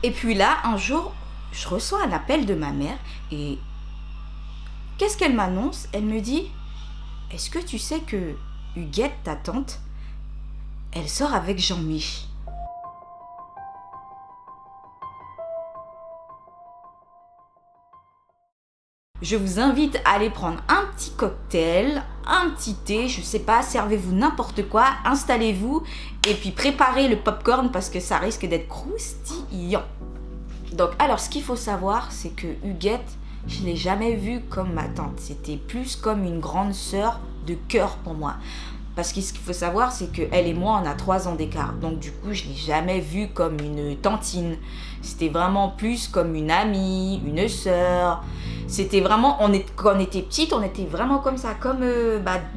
Et puis là, un jour, je reçois un appel de ma mère et qu'est-ce qu'elle m'annonce? Elle me dit, est-ce que tu sais que Huguette, ta tante, elle sort avec Jean-Mich? Je vous invite à aller prendre un petit cocktail, un petit thé, je sais pas, servez-vous n'importe quoi, installez-vous et puis préparez le popcorn parce que ça risque d'être croustillant. Donc, alors, ce qu'il faut savoir, c'est que Huguette, je ne l'ai jamais vue comme ma tante. C'était plus comme une grande sœur de cœur pour moi. Parce que ce qu'il faut savoir, c'est qu'elle et moi, on a 3 ans d'écart. Donc, du coup, je ne l'ai jamais vue comme une tantine. C'était vraiment plus comme une amie, une sœur. C'était vraiment, quand on était petite, on était vraiment comme ça, comme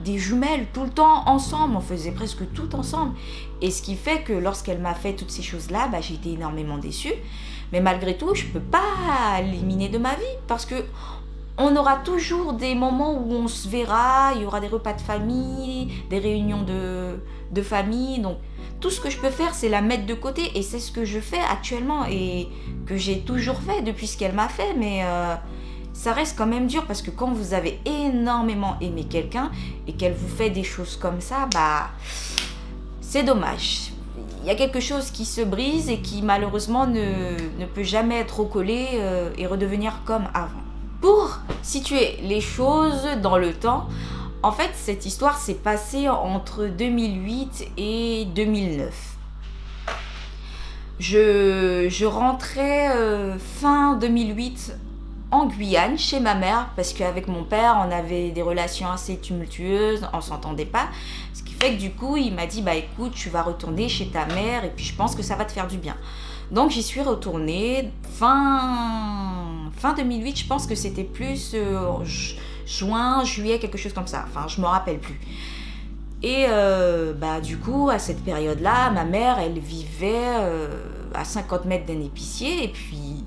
des jumelles, tout le temps ensemble. On faisait presque tout ensemble. Et ce qui fait que lorsqu'elle m'a fait toutes ces choses-là, j'ai été énormément déçue. Mais malgré tout, je ne peux pas l'éliminer de ma vie parce que on aura toujours des moments où on se verra, il y aura des repas de famille, des réunions de famille. Donc, tout ce que je peux faire, c'est la mettre de côté. Et c'est ce que je fais actuellement et que j'ai toujours fait depuis ce qu'elle m'a fait. Mais ça reste quand même dur parce que quand vous avez énormément aimé quelqu'un et qu'elle vous fait des choses comme ça, c'est dommage. Il y a quelque chose qui se brise et qui malheureusement ne peut jamais être recollé et redevenir comme avant. Pour situer les choses dans le temps, en fait, cette histoire s'est passée entre 2008 et 2009. Je rentrais fin 2008 en Guyane chez ma mère parce qu'avec mon père, on avait des relations assez tumultueuses, on s'entendait pas. Ce qui fait que du coup, il m'a dit écoute, tu vas retourner chez ta mère et puis je pense que ça va te faire du bien. Donc j'y suis retournée fin 2008, je pense que c'était plus juin, juillet, quelque chose comme ça. Enfin, je me rappelle plus. Et du coup, à cette période-là, ma mère, elle vivait à 50 mètres d'un épicier. Et puis,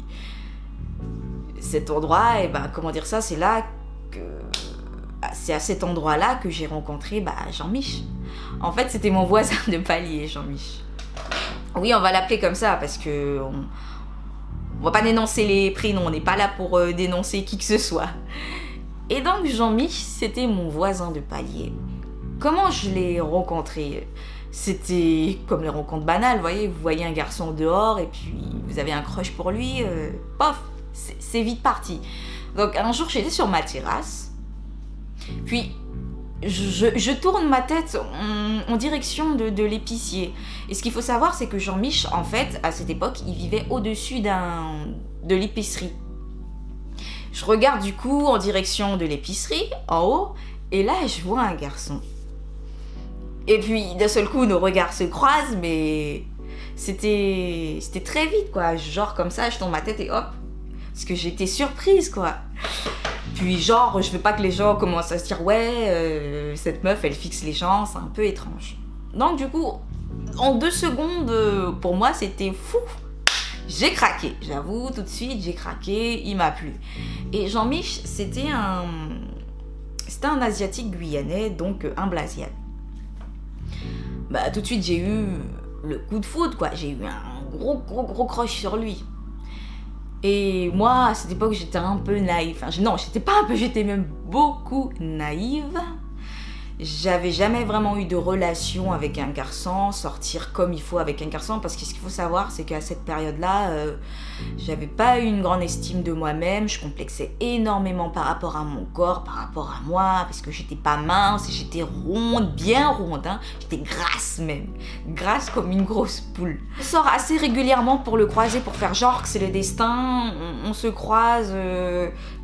cet endroit, c'est là que... C'est à cet endroit-là que j'ai rencontré Jean-Mich. En fait, c'était mon voisin de palier, Jean-Mich. Oui, on va l'appeler comme ça parce que... On va pas dénoncer les prénoms, on n'est pas là pour dénoncer qui que ce soit. Et donc Jean-Mich, c'était mon voisin de palier. Comment je l'ai rencontré? C'était comme les rencontres banales, vous voyez un garçon dehors et puis vous avez un crush pour lui, pof, c'est vite parti. Donc un jour j'étais sur ma terrasse, puis je tourne ma tête en direction de l'épicier. Et ce qu'il faut savoir, c'est que Jean-Mich, en fait, à cette époque, il vivait au-dessus de l'épicerie. Je regarde du coup en direction de l'épicerie, en haut, et là, je vois un garçon. Et puis, d'un seul coup, nos regards se croisent, mais c'était très vite, quoi. Genre comme ça, je tourne ma tête et hop. Parce que j'étais surprise, quoi. Puis genre, je veux pas que les gens commencent à se dire cette meuf, elle fixe les gens, c'est un peu étrange. Donc du coup, en 2 secondes, pour moi, c'était fou. J'ai craqué, j'avoue, tout de suite, j'ai craqué, il m'a plu. Et Jean-Mich, c'était un Asiatique guyanais, donc un Blasiade. Tout de suite, j'ai eu le coup de foudre, quoi. J'ai eu un gros crush sur lui. Et moi, à cette époque, j'étais un peu naïve. J'étais même beaucoup naïve. J'avais jamais vraiment eu de relation avec un garçon, sortir comme il faut avec un garçon, parce que ce qu'il faut savoir, c'est qu'à cette période-là, j'avais pas eu une grande estime de moi-même, je complexais énormément par rapport à mon corps, par rapport à moi, parce que j'étais pas mince, j'étais ronde, bien ronde, j'étais grasse même, grasse comme une grosse poule. Je sors assez régulièrement pour le croiser, pour faire genre que c'est le destin, on se croise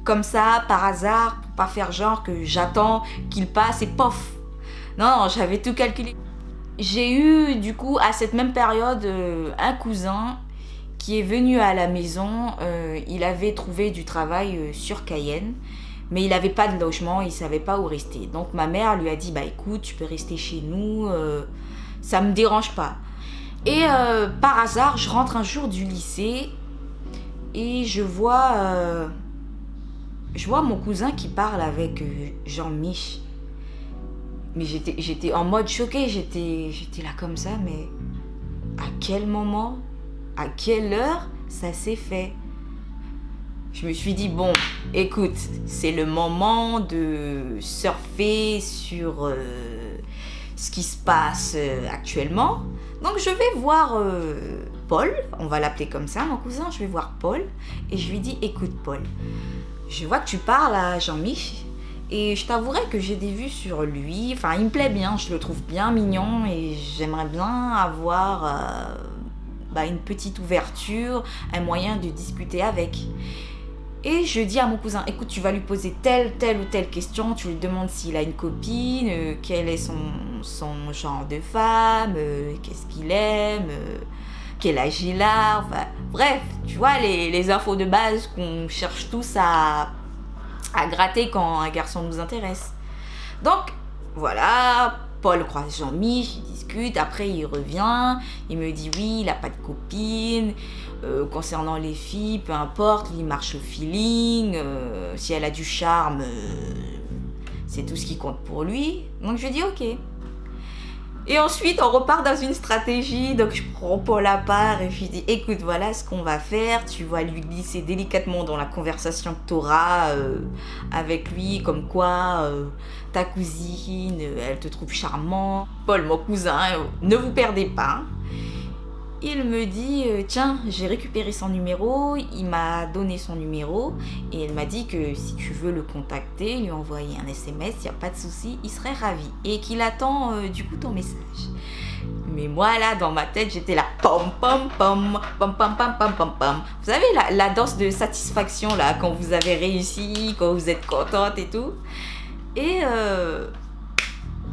comme ça, par hasard, pour pas faire genre que j'attends qu'il passe et pof. Non, j'avais tout calculé. J'ai eu du coup à cette même période un cousin qui est venu à la maison. Il avait trouvé du travail sur Cayenne, mais il n'avait pas de logement, il savait pas où rester. Donc ma mère lui a dit écoute, tu peux rester chez nous, ça me dérange pas. Et par hasard, je rentre un jour du lycée et je vois mon cousin qui parle avec Jean-Mich. Mais j'étais en mode choquée, j'étais là comme ça, mais à quel moment, à quelle heure ça s'est fait. Je me suis dit, bon, écoute, c'est le moment de surfer sur ce qui se passe actuellement. Donc je vais voir Paul, on va l'appeler comme ça, mon cousin, je vais voir Paul. Et je lui dis, écoute Paul, je vois que tu parles à Jean-Mich. Et je t'avouerai que j'ai des vues sur lui. Enfin, il me plaît bien, je le trouve bien mignon. Et j'aimerais bien avoir une petite ouverture, un moyen de discuter avec. Et je dis à mon cousin, écoute, tu vas lui poser telle ou telle question, tu lui demandes s'il a une copine, quel est son genre de femme, qu'est-ce qu'il aime, quel âge il a, enfin, bref, tu vois, les infos de base qu'on cherche tous à gratter quand un garçon nous intéresse. Donc, voilà, Paul croise Jean-Mich, il discute, après il revient, il me dit oui, il n'a pas de copine, concernant les filles, peu importe, il marche au feeling, si elle a du charme, c'est tout ce qui compte pour lui. Donc je dis ok. Et ensuite on repart dans une stratégie, donc je prends Paul à part et je lui dis écoute, voilà ce qu'on va faire, tu vas lui glisser délicatement dans la conversation que tu auras avec lui, comme quoi ta cousine, elle te trouve charmant. Paul, mon cousin, ne vous perdez pas. Il me dit, tiens, j'ai récupéré son numéro, il m'a donné son numéro et il m'a dit que si tu veux le contacter, lui envoyer un SMS, il n'y a pas de souci, il serait ravi et qu'il attend du coup ton message. Mais moi là, dans ma tête, j'étais là, pom pom pom, pom pom pom pom pom pom. Vous savez la danse de satisfaction là, quand vous avez réussi, quand vous êtes contente et tout. Et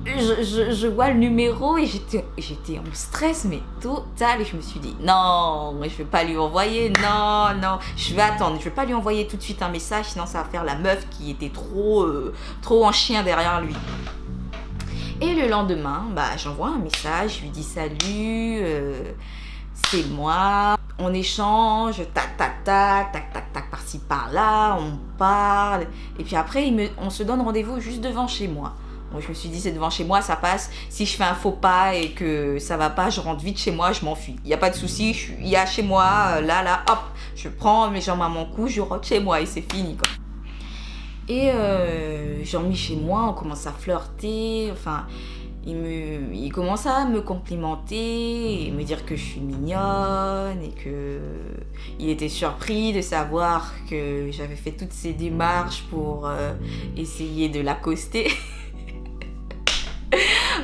je vois le numéro et j'étais en stress mais total et je me suis dit non, je vais pas lui envoyer, non, je vais attendre, je vais pas lui envoyer tout de suite un message sinon ça va faire la meuf qui était trop en chien derrière lui. Et le lendemain, j'envoie un message, je lui dis salut, c'est moi, on échange, tac par-ci par-là, on parle et puis après on se donne rendez-vous juste devant chez moi. Bon, je me suis dit, c'est devant chez moi, ça passe. Si je fais un faux pas et que ça va pas, je rentre vite chez moi, je m'enfuis. Il n'y a pas de souci, il y a chez moi, là, hop, je prends mes jambes à mon cou, je rentre chez moi et c'est fini, quoi. Et Jean-Mi chez moi, on commence à flirter, enfin, il commence à me complimenter et me dire que je suis mignonne et que il était surpris de savoir que j'avais fait toutes ces démarches pour essayer de l'accoster.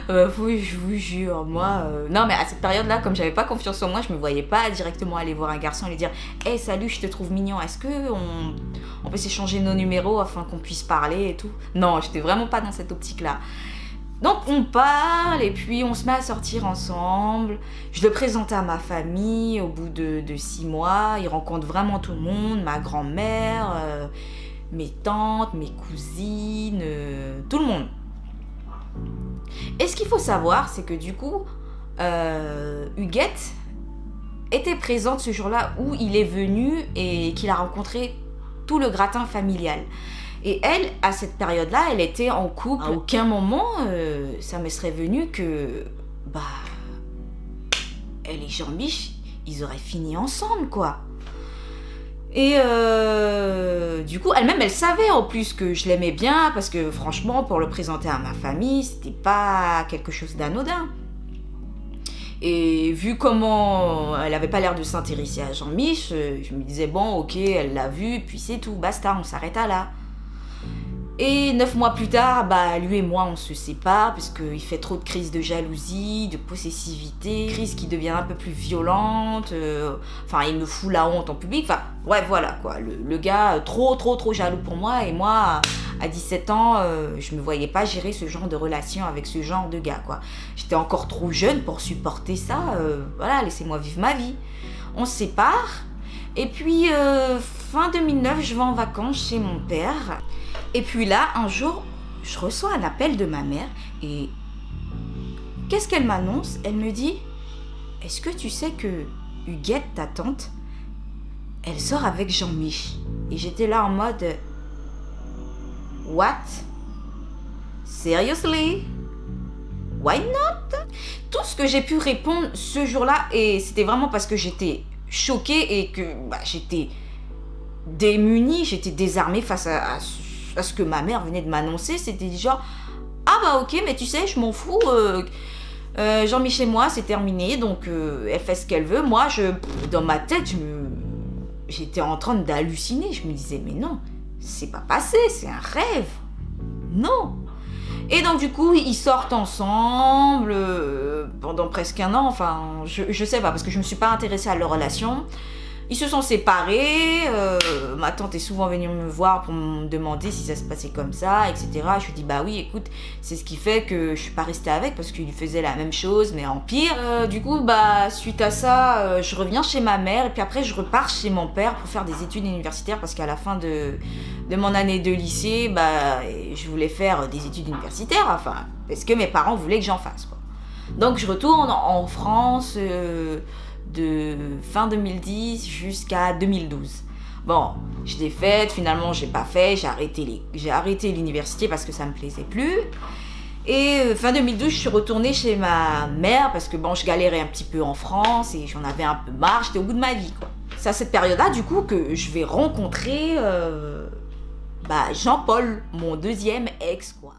Je vous jure, moi... Non, mais à cette période-là, comme j'avais pas confiance en moi, je me voyais pas directement aller voir un garçon et lui dire « Hey, salut, je te trouve mignon, est-ce que on peut s'échanger nos numéros afin qu'on puisse parler et tout ?» Non, j'étais vraiment pas dans cette optique-là. Donc, on parle et puis on se met à sortir ensemble. Je le présente à ma famille au bout de 6 mois. Il rencontre vraiment tout le monde, ma grand-mère, mes tantes, mes cousines, tout le monde. Et ce qu'il faut savoir, c'est que du coup, Huguette était présente ce jour-là où il est venu et qu'il a rencontré tout le gratin familial. Et elle, à cette période-là, elle était en couple. À aucun moment, ça me serait venu que, elle et Jean-Mich, ils auraient fini ensemble, quoi. Et du coup, elle-même, elle savait en plus que je l'aimais bien parce que franchement, pour le présenter à ma famille, c'était pas quelque chose d'anodin. Et vu comment elle avait pas l'air de s'intéresser à Jean-Mich, je me disais bon, ok, elle l'a vu, puis c'est tout, basta, on s'arrête à là. Et 9 mois plus tard, lui et moi, on se sépare parce qu'il fait trop de crises de jalousie, de possessivité, crise qui devient un peu plus violente, il me fout la honte en public, ouais, voilà, quoi. Le gars, trop jaloux pour moi, et moi, à 17 ans, je me voyais pas gérer ce genre de relation avec ce genre de gars, quoi. J'étais encore trop jeune pour supporter ça, voilà, laissez-moi vivre ma vie. On se sépare, et puis, fin 2009, je vais en vacances chez mon père. Et puis là, un jour, je reçois un appel de ma mère et qu'est-ce qu'elle m'annonce ? Elle me dit « Est-ce que tu sais que Huguette, ta tante, elle sort avec Jean-Mich ?» Et j'étais là en mode « What ? Seriously ? Why not ?» Tout ce que j'ai pu répondre ce jour-là, et c'était vraiment parce que j'étais choquée et que j'étais démunie, j'étais désarmée face à ce que ma mère venait de m'annoncer. C'était genre, ah bah ok, mais tu sais, je m'en fous, Jean-Michel, moi, c'est terminé, donc elle fait ce qu'elle veut. Moi, dans ma tête, j'étais en train d'halluciner. Je me disais, mais non, c'est pas passé, c'est un rêve. Non. Et donc du coup, ils sortent ensemble pendant presque un an. Enfin, je sais pas, parce que je me suis pas intéressée à leur relation. Ils se sont séparés. Ma tante est souvent venue me voir pour me demander si ça se passait comme ça, etc. Je lui dis bah oui, écoute, c'est ce qui fait que je suis pas restée avec, parce qu'il faisait la même chose mais en pire. Du coup, suite à ça, je reviens chez ma mère et puis après je repars chez mon père pour faire des études universitaires, parce qu'à la fin de mon année de lycée, je voulais faire des études universitaires, enfin, parce que mes parents voulaient que j'en fasse, quoi. Donc je retourne en France de fin 2010 jusqu'à 2012. Bon, je l'ai faite, finalement j'ai pas fait, j'ai arrêté l'université parce que ça me plaisait plus. Et fin 2012, je suis retournée chez ma mère parce que je galérais un petit peu en France et j'en avais un peu marre, j'étais au bout de ma vie, quoi. C'est à cette période-là du coup que je vais rencontrer Jean-Paul, mon deuxième ex, quoi.